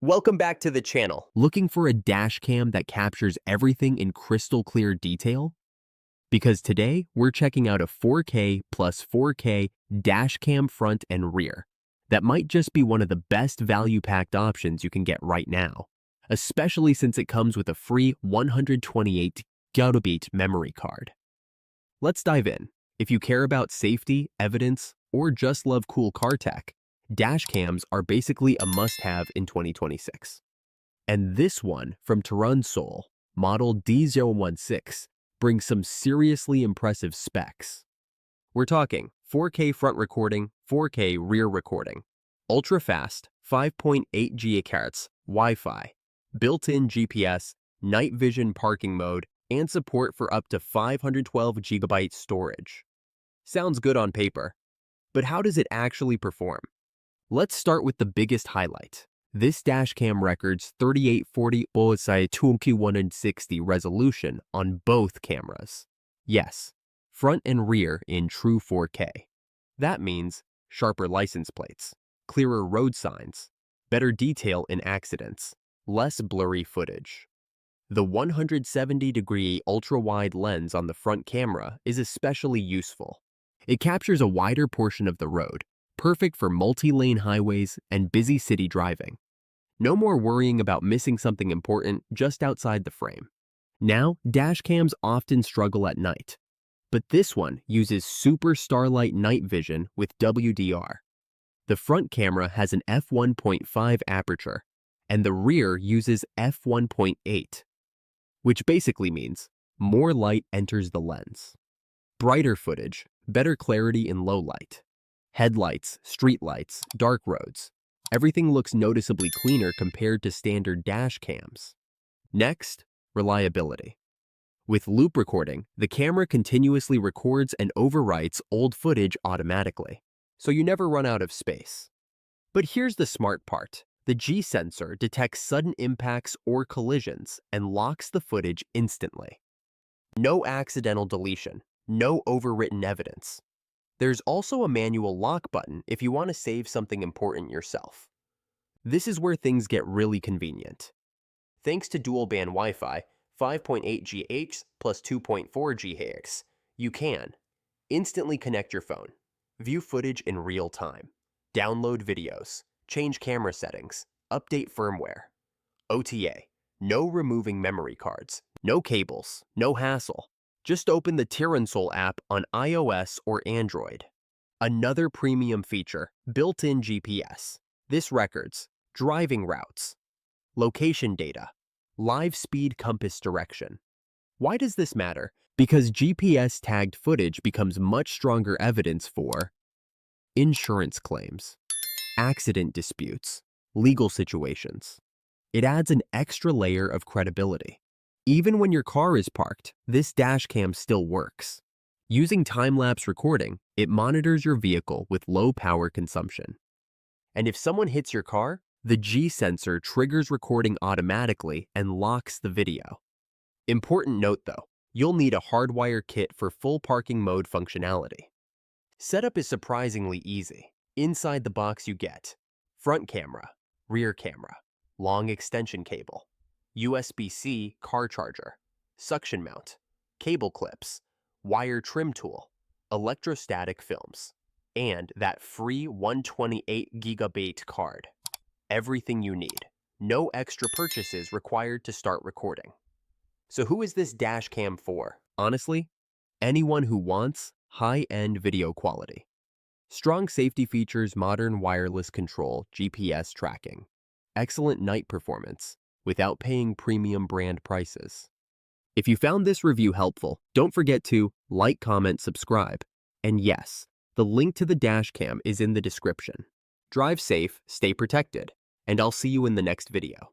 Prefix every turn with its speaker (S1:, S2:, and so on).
S1: Welcome back to the channel.
S2: Looking for a dash cam that captures everything in crystal clear detail? Because today we're checking out a 4K plus 4K dash cam front and rear that might just be one of the best value-packed options you can get right now, especially since it comes with a free 128GB memory card. Let's dive in. If you care about safety, evidence, or just love cool car tech, dash cams are basically a must-have in 2026. And this one from Turan Sol, model D016, brings some seriously impressive specs. We're talking 4K front recording, 4K rear recording, ultra-fast 5.8 GHz Wi-Fi, built-in GPS, night vision parking mode, and support for up to 512GB storage. Sounds good on paper, but how does it actually perform? Let's start with the biggest highlight. This dashcam records 3840 by 2160 resolution on both cameras. Yes, front and rear in true 4K. That means sharper license plates, clearer road signs, better detail in accidents, less blurry footage. The 170-degree ultra-wide lens on the front camera is especially useful. It captures a wider portion of the road, perfect for multi-lane highways and busy city driving. No more worrying about missing something important just outside the frame. Now, dashcams often struggle at night, but this one uses Super Starlight Night Vision with WDR. The front camera has an f1.5 aperture, and the rear uses f1.8, which basically means more light enters the lens. Brighter footage, better clarity in low light. Headlights, streetlights, dark roads. Everything looks noticeably cleaner compared to standard dash cams. Next, reliability. With loop recording, the camera continuously records and overwrites old footage automatically, so you never run out of space. But here's the smart part. The G sensor detects sudden impacts or collisions and locks the footage instantly. No accidental deletion, no overwritten evidence. There's also a manual lock button if you want to save something important yourself. This is where things get really convenient. Thanks to dual-band Wi-Fi, 5.8 GHz plus 2.4 GHz, you can instantly connect your phone, view footage in real time, download videos, change camera settings, update firmware. OTA, no removing memory cards, no cables, no hassle. Just open the Turan Sol app on iOS or Android. Another premium feature, built-in GPS. This records driving routes, location data, live speed compass direction. Why does this matter? Because GPS-tagged footage becomes much stronger evidence for insurance claims, accident disputes, legal situations. It adds an extra layer of credibility. Even when your car is parked, this dashcam still works. Using time-lapse recording, it monitors your vehicle with low power consumption. And if someone hits your car, the G sensor triggers recording automatically and locks the video. Important note though, you'll need a hardwire kit for full parking mode functionality. Setup is surprisingly easy. Inside the box you get front camera, rear camera, long extension cable, USB-C car charger, suction mount, cable clips, wire trim tool, electrostatic films, and that free 128GB card. Everything you need. No extra purchases required to start recording. So who is this dash cam for? Honestly, anyone who wants high-end video quality. Strong safety features, modern wireless control, GPS tracking, excellent night performance, without paying premium brand prices. If you found this review helpful, don't forget to like, comment, subscribe. And yes, the link to the dashcam is in the description. Drive safe, stay protected, and I'll see you in the next video.